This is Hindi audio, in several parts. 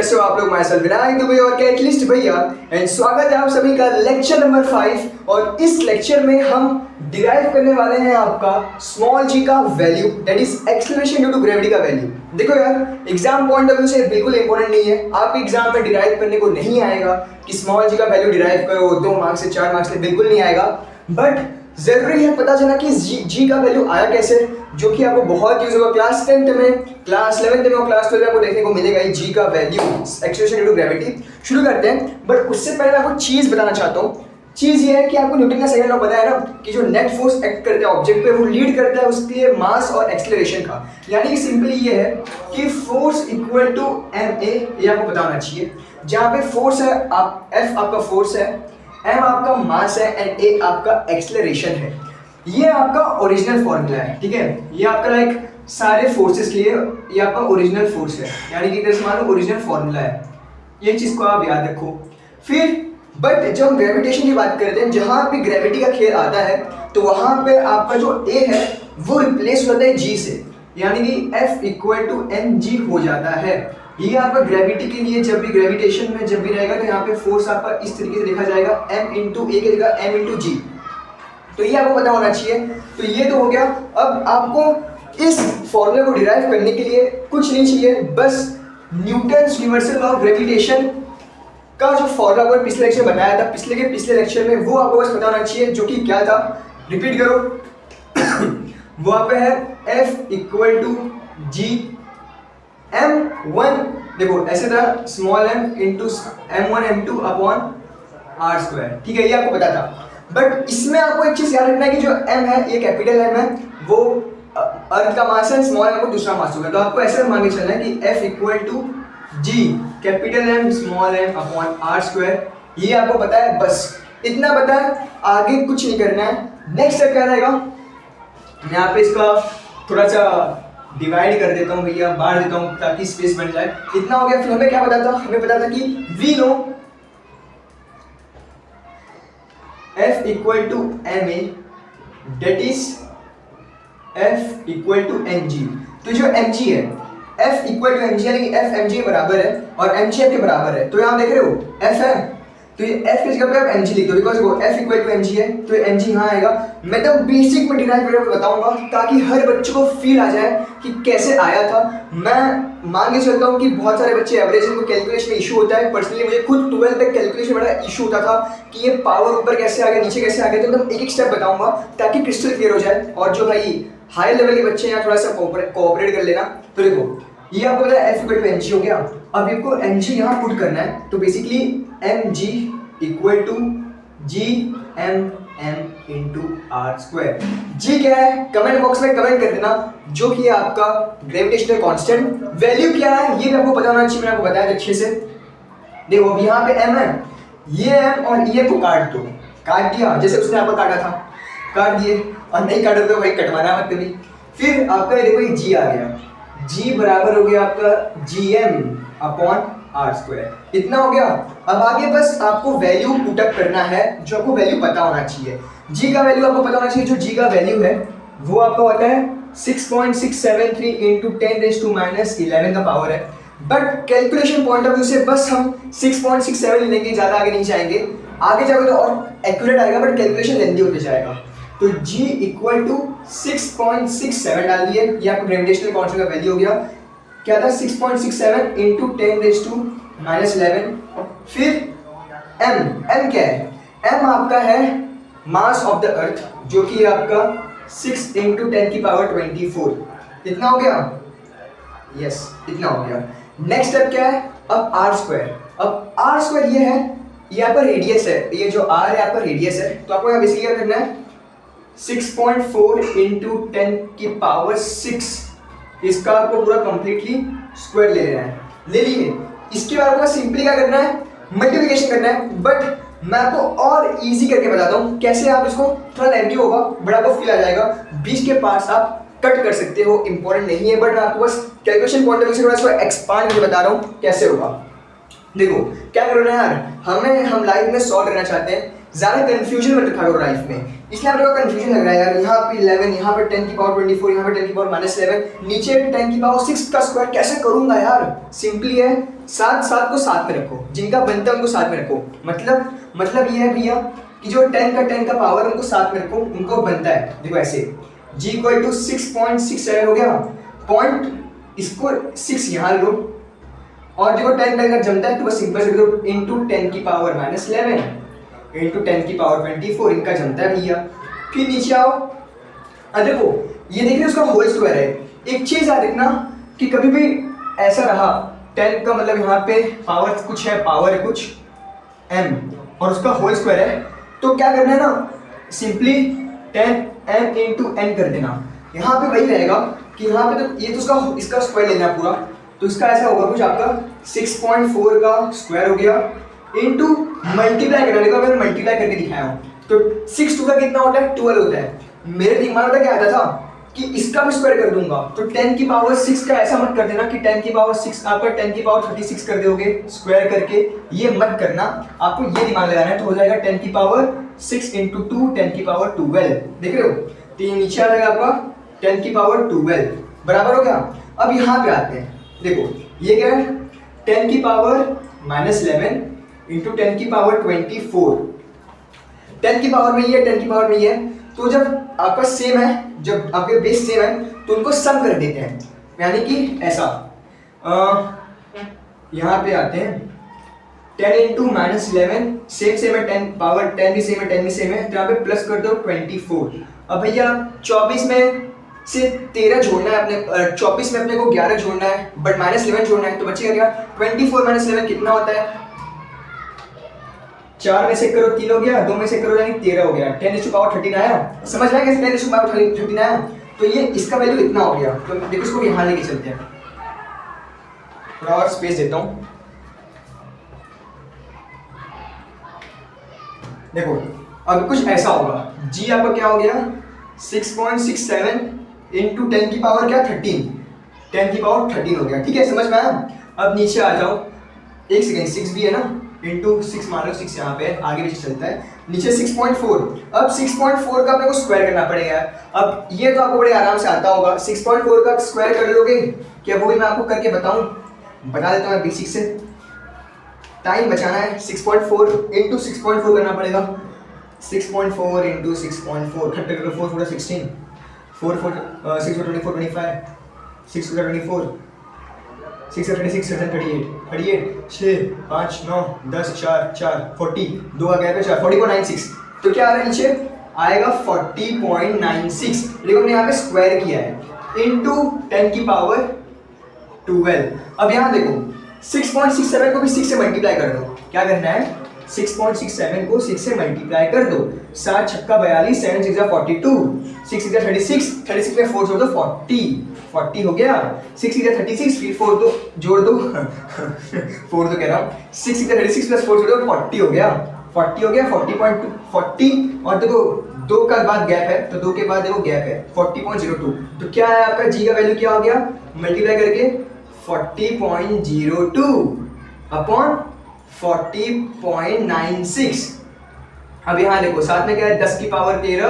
कैसे हो आप लोग? माय सेल्फ विनायक दुबे और कैटलिस्ट भैया एंड स्वागत है आप सभी का लेक्चर नंबर 5। और इस लेक्चर में हम डिराइव करने वाले हैं आपका स्मॉल जी का value, that is acceleration due to gravity का वैल्यू। देखो यार, एग्जाम पॉइंट ऑफ व्यू से बिल्कुल इंपॉर्टेंट नहीं है, आपके एग्जाम में डिराइव करने को नहीं आएगा कि स्मॉल जी का वैल्यू डिराइव करो 2 मार्क्स से 4 मार्क्स से, बिल्कुल नहीं आएगा। बट जरूरी है पता चला कि जी का वैल्यू आया कैसे, जो कि आपको बहुत यूज होगा क्लास 10th में, क्लास 11th में और क्लास 12 में आपको देखने को मिलेगा जी का value, acceleration due to gravity. शुरू करते हैं, बट उससे पहले मैं आपको चीज बताना चाहता हूँ। चीज ये है कि आपको न्यूटन का सेकंड लॉ पता है ना, कि जो नेट फोर्स एक्ट करता है ऑब्जेक्ट पे वो लीड करता है उसके मास और एक्सेलरेशन का। यानी कि सिंपली ये है कि फोर्स इक्वल टू ma, ये आपको पता होना चाहिए। जहाँ पे फोर्स है, आप F आपका फोर्स है, m आपका मास है एंड a आपका एक्सेलरेशन है। ये आपका ओरिजिनल फॉर्मूला है, ठीक है। ये आपका लाइक सारे फोर्सेस के लिए ये आपका ओरिजिनल फोर्स है, यानी कि इधर से मान लो ओरिजिनल फॉर्मूला है। ये चीज को आप याद रखो। फिर बट जब हम ग्रेविटेशन की बात करते हैं, जहां पे ग्रेविटी का खेल आता है तो वहां पे आपका जो a है वो रिप्लेस होता है g से, यानी कि F इक्वल टू mg हो जाता है। ये आपका ग्रेविटी के लिए जब भी ग्रेविटेशन में जब भी रहेगा तो यहाँ पे फोर्स आपका इस तरीके से लिखा जाएगा m इंटू a की जगह m इंटू g। तो ये आपको पता होना चाहिए। तो ये तो हो गया। अब आपको इस फॉर्मूले को डिराइव करने के लिए कुछ नहीं चाहिए, बस Newton's universal law of gravitation का जो फॉर्मूला आपको पिछले लेक्चर में बताया था, पिछले लेक्चर में, वो आपको बस पता होना चाहिए, जो कि क्या था, रिपीट करो। वहां पे है F equal to ji m1, देखो ऐसे था small m into m1 m2 upon r square, ठीक है। ये आपको पता था। बट इसमें आपको एक चीज याद रखना है कि जो m है ये कैपिटल m है, वो अर्थ का मास है, स्मॉल m को दूसरा मास होगा। तो आपको ऐसे मान के चलना है कि F equal to g capital M small m upon r square. ये आपको पता है, बस इतना पता है, आगे कुछ नहीं करना है। नेक्स्ट स्टेप क्या रहेगा, मैं यहाँ पे इसका थोड़ा सा डिवाइड कर देता हूँ भैया, बांट देता हूँ ताकि स्पेस बन जाए। इतना हो गया। फिर हमें क्या पता था, हमें पता था कि we know F equal to ma, that is F equal to mg। तो जो mg है, F इक्वल टू mg, यानी कि F mg के बराबर है और mg F के बराबर है। तो यहाँ देख रहे हो F है, तो ये F की जगह पे आप mg लिख दो, बिकॉज वो F इक्वल टू mg है, तो ये mg यहाँ आएगा। मैं तो बेसिक में डिराइव करके बताऊंगा ताकि हर बच्चे को फील आ जाए कि कैसे आया था। मैं मान के चलता हूँ कि बहुत सारे बच्चे एवरेज इनको कैलकुलेशन में इशू होता है। पर्सनली मुझे खुद 12 तक कैलकुलेशन में बड़ा इशू होता था कि ये पावर ऊपर कैसे आ गया, नीचे कैसे आ गया। तो मैं एक स्टेप बताऊंगा ताकि क्रिस्टल क्लियर हो जाए। और जो भाई हाई लेवल के बच्चे हैं थोड़ा सा कोऑपरेट कर लेना। तो देखो ये आपको पता है F इक्वल टू mg हो गया। अब इनको mg यहाँ पुट करना है, तो basically mg equal to G M M into R square. G क्या है कमेंट बॉक्स में कमेंट कर देना, जो कि आपका ग्रेविटेशनल कांस्टेंट। वैल्यू क्या है ये भी आपको पता होना चाहिए, मैंने आपको बताया अच्छे से। देखो अब यहाँ पे m है, ये m और ये को काट दो, काट दिया जैसे उसने आपको काटा था, काट दिए। और नहीं काटो तो भाई कटवाना मत कभी। फिर आपका देखो ये g आ गया, g बराबर हो गया आपका gm अपॉन आर स्क्वायर। इतना हो गया। अब आगे बस आपको वैल्यू पुटअप करना है, जो आपको वैल्यू पता होना चाहिए। जी का वैल्यू आपको पता होना चाहिए। जो जी का वैल्यू है वो आपका होता है 6.673 इंटू 10⁻⁻11 का पावर है। But calculation point of view से बस हम 6.67 लेंगे, ज़्यादा आगे नहीं जाएंगे। आगे जाकर तो और एक्यूरेट आएगा, बट कैलकुलेशन लेंदी होते जाएगा। तो g इक्वल टू 6.67 डाल दिए, ये आपको ग्रेविटेशनल कांस्टेंट का वैल्यू हो गया। क्या था 6.67 इंटू 10⁻⁻11। फिर m क्या है, m आपका है मास ऑफ द अर्थ, जो कि आपका 6 इंटू 10 की पावर 24। इतना हो गया, यस इतना हो गया। नेक्स्ट स्टेप क्या है, अब आर स्क्वायर। अब आर स्क्वायर ये है, ये आपका रेडियस है, ये जो r है आपका रेडियस है। तो आपको यहाँ बेसिकली क्या करना है, 6.4 इंटू 10 की पावर 6, इसका आपको पूरा कंप्लीटली स्क्वायर ले लेना है। ले लिए, इसके बाद आपको सिंपली क्या करना है, मल्टीप्लिकेशन करना है। बट मैं आपको और इजी करके बताता हूँ कैसे आप इसको, थोड़ा लेंथी होगा बट आपको फील आ जाएगा। बीच के पार्ट्स आप कट कर सकते हो, इंपॉर्टेंट नहीं है, बट मैं आपको बस कैलकुलेशन पॉइंट ऑफ व्यू से थोड़ा सा एक्सपांड करके बता रहा हूँ कैसे होगा। देखो क्या करना है यार, हम लाइफ में सॉल्व करना चाहते हैं ज़्यादा कंफ्यूजन मत रखा करो लाइफ में, इसलिए आप लोगों को कंफ्यूजन लग रहा है यार, यहाँ पे 11, यहाँ पे 10 की पावर 24, यहाँ पे 10 की पावर -11, नीचे 10 की पावर 6 का स्क्वायर कैसे करूँगा यार। सिंपली है, साथ साथ को साथ में रखो, जिनका बनता है उनको साथ में रखो। मतलब ये है भैया कि जो 10 का पावर उनको साथ में रखो, उनको बनता है। देखो ऐसे g = 6.67 हो गया, पॉइंट इसको 6 यहाँ लो, और देखो 10 का जमता है तो बस सिंपल से दो इंटू 10 की पावर -11 इंटू 10 की पावर 24, इनका जमता है भैया। फिर नीचे आओ, देखो ये देखिए उसका होल स्क्वायर है। एक चीज याद रखना कि कभी भी ऐसा रहा 10 का मतलब यहाँ पे पावर कुछ है, पावर कुछ m और उसका होल स्क्वायर है, तो क्या करना है ना, सिंपली 10m इंटू n कर देना। यहाँ पे वही रहेगा कि यहाँ पे तो ये तो इसका स्क्वायर लेना पूरा, तो इसका ऐसा होगा कुछ आपका 6.4 का स्क्वायर हो गया इंटू मल्टीप्लाई करना। देखो मैंने मल्टीप्लाई करके दिखाया हूँ, तो 6 टू का कितना होता है, 12 होता है। मेरे दिमाग में क्या आता था कि इसका भी स्क्वायर कर दूंगा, तो 10 की पावर 6 का ऐसा मत कर देना कि 10 की पावर 6 आपका 10 की पावर 36 कर दोगे स्क्वायर करके, ये मत करना। आपको ये दिमाग लगाना है, तो हो जाएगा 10 की पावर 6 इंटू 2 10 की पावर 12, देख रहे हो। तो ये नीचे आ जाएगा आपका 10 की पावर 12 बराबर हो गया। अब यहाँ पे आते हैं, देखो ये क्या है, 10 की पावर -11 इंटू 10 की पावर 24, 10 की पावर में ही है, 10 की पावर में ही है। तो जब आपका सेम है, जब आपके बेस सेम है, तो उनको सम कर देते हैं, यानी कि ऐसा यहाँ पे आते हैं 10 इंटू -11 सेम है, 10 पावर 10 भी सेम है, 10 भी सेम है, तो यहाँ पे प्लस कर दो 24। अब भैया 24 में से 13 जोड़ना है अपने, 24 में अपने को 11 जोड़ना है, बट -11 जोड़ना है, तो बचेगा क्या, 24 - 11 कितना होता है, 4 में से करो 3 हो गया, 2 में से करो यानी 13 हो गया, 10⁻13 आया। समझ रहा है कैसे 10⁻13 आया, तो ये इसका वैल्यू इतना हो गया। तो देखो इसको यहाँ लेके चलते हैं, थोड़ा और स्पेस देता हूँ। देखो अब कुछ ऐसा होगा, जी आपका क्या हो गया 6.67 इंटू 10 की पावर क्या 13, 10 की पावर 13 हो गया, ठीक है, समझ में आया। अब नीचे आ जाओ, एक सेकेंड, 6 भी है ना, इंटू 6 मान लो, 6 यहाँ पे है, आगे पीछे चलता है, नीचे 6.4। अब 6.4 का अपने को स्क्वायर करना पड़ेगा। अब ये तो आपको बड़े आराम से आता होगा, 6.4 का स्क्वायर कर लोगे क्या, वो भी मैं आपको करके बताऊं, बता देता हूँ मैं बेसिक से, टाइम बचाना है। 6.4 इंटू 6.4 करना पड़ेगा, 6.4 इंटू 6.4, 4 4 16, 4 4 6 4 24 25, 6 4 24, 6 36 7 38 38 6 5 9 10 4 4 40, 2 आ गया पे 4, 40.96। तो क्या आ रहा है नीचे आएगा 40.96, लेकिन हमने यहाँ पे स्क्वायर किया है इंटू 10 की पावर 12। अब यहाँ देखो 6.67 को भी 6 से मल्टीप्लाई कर दो, क्या करना है 6.67 को 6 से मल्टीप्लाई कर दो, 7 छक्का 42, 7 6 42, 6 6 36, 36 में 4 जोड़ दो 40 हो गया, 6 6 36, फिर 4 दो जोड़ दो 4 तो कह रहा हूँ, 6 6 36 प्लस 4 जोड़ दो 40 हो गया, 40.2 40, और देखो 2 का बाद गैप है, तो 2 के बाद देखो गैप है 40.02। तो क्या है आपका जी का वैल्यू क्या हो गया, मल्टीप्लाई करके 40.02 अपॉन 40.96। अब यहाँ देखो साथ में क्या है 10 की पावर 13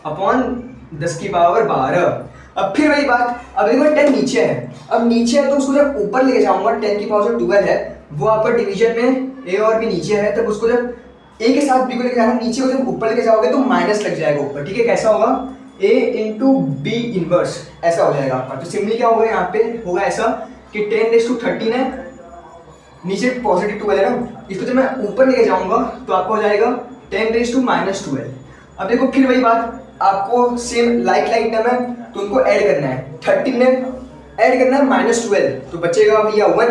अपॉन 10 की पावर 12। अब फिर वही बात, अब देखो 10 नीचे है, अब नीचे है तो उसको जब ऊपर लेके जाऊंगा, 10 की पावर जो 12 है वो आपका डिवीजन में ए और बी नीचे है, तब उसको जब ए के साथ बी को लेके जाना, नीचे को जब ऊपर लेके जाओगे तो माइनस लग जाएगा ऊपर, ठीक है। कैसा होगा a इंटू बी इनवर्स, ऐसा हो जाएगा आपका। तो सिंपली क्या होगा यहाँ पे होगा ऐसा कि 10⁻13 है, नीचे पॉजिटिव 12 है ना, इसको जब मैं ऊपर लेके जाऊंगा तो आपको हो जाएगा 10⁻−12। अब देखो फिर वही बात, आपको सेम लाइक टर्म है तो उनको ऐड करना है, 13 में ऐड करना है -12, तो बचेगा भैया 1,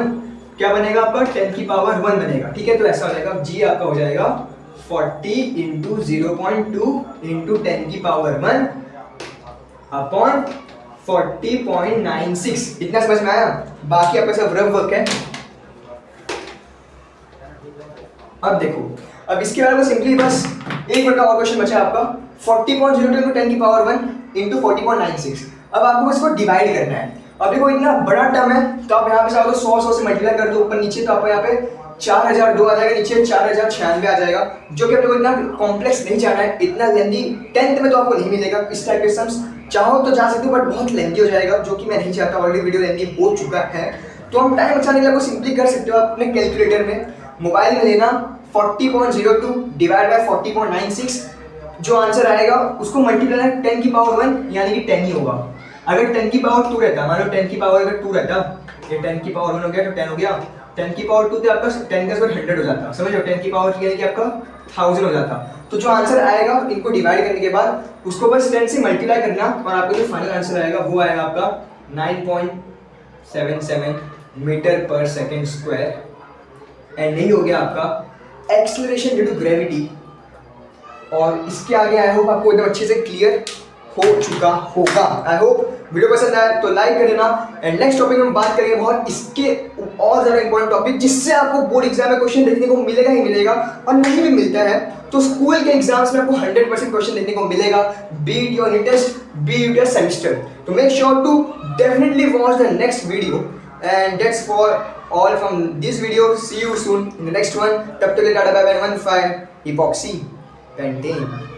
क्या बनेगा आपका 10 की पावर 1 बनेगा, ठीक है। तो ऐसा हो जाएगा जी आपका हो जाएगा 40 इंटू 0.2 इंटू 10 की पावर 1 अपॉन 40.96। इतना समझ में आया, बाकी आपका सब रफ वर्क है। अब देखो, अब इसके बारे में सिंपली बस एक मिनट का और क्वेश्चन बचा आपका, 40.02 इंटू 10 की पावर 1 इंटू 40.96। अब आपको इसको डिवाइड करना है। अब देखो इतना बड़ा टर्म है तो आप यहाँ पे चाहो तो 100 से मल्टीप्लाई कर दो ऊपर नीचे, तो आपको यहाँ पे 4002 आ जाएगा, नीचे 4096 आ जाएगा, जो कि अपने को इतना कॉम्प्लेक्स नहीं जाना है, इतना लेंदी 10th में तो आपको नहीं मिलेगा इस टाइप के सम्स। चाहो तो जा सकते हो, बट बहुत लेंदी हो जाएगा, जो कि मैं नहीं चाहता, ऑलरेडी वीडियो लेंदी हो चुका है। तो हम टाइम बचाने के लिए आपको सिंपली कर सकते हो, आप अपने कैलकुलेटर में मोबाइल में लेना 40.02 डिवाइड बाय 40.96, जो आंसर आएगा उसको मल्टीप्लाई 10 की पावर 1 यानी कि 10 ही होगा। अगर 10 की पावर 2 रहता, मान लो 10 की पावर अगर 2 रहता, ये 10 की पावर 1 हो गया तो 10 हो गया, 10 की पावर 2 तो आपका 10 का स्क्वायर 100 हो जाता, समझो 10 की पावर 3 यानी कि आपका 1000 हो जाता। तो जो आंसर आएगा इनको डिवाइड करने के बाद उसको बस 10 से मल्टीप्लाई करना और आपको जो फाइनल आंसर आएगा वो आएगा आपका 9.77 मीटर पर सेकेंड स्क्वायर। एंड यही हो गया आपका एक्सेलरेशन ड्यू टू ग्रेविटी। और इसके आगे आई होप आपको एकदम अच्छे से क्लियर हो चुका होगा। आई होप वीडियो पसंद आया तो लाइक कर देना। एंड नेक्स्ट टॉपिक में बात करेंगे बहुत इसके और ज़्यादा इंपॉर्टेंट टॉपिक, जिससे आपको बोर्ड एग्जाम में क्वेश्चन देखने को मिलेगा ही मिलेगा, और नहीं भी मिलता है तो स्कूल के एग्जाम्स में आपको 100% क्वेश्चन देखने को मिलेगा, be it your test, be it your semester. तो make sure to definitely watch the next video. And that's for all from this video. See you soon in the next one. तब तक के tata bye bye. 15 epoxy pentane।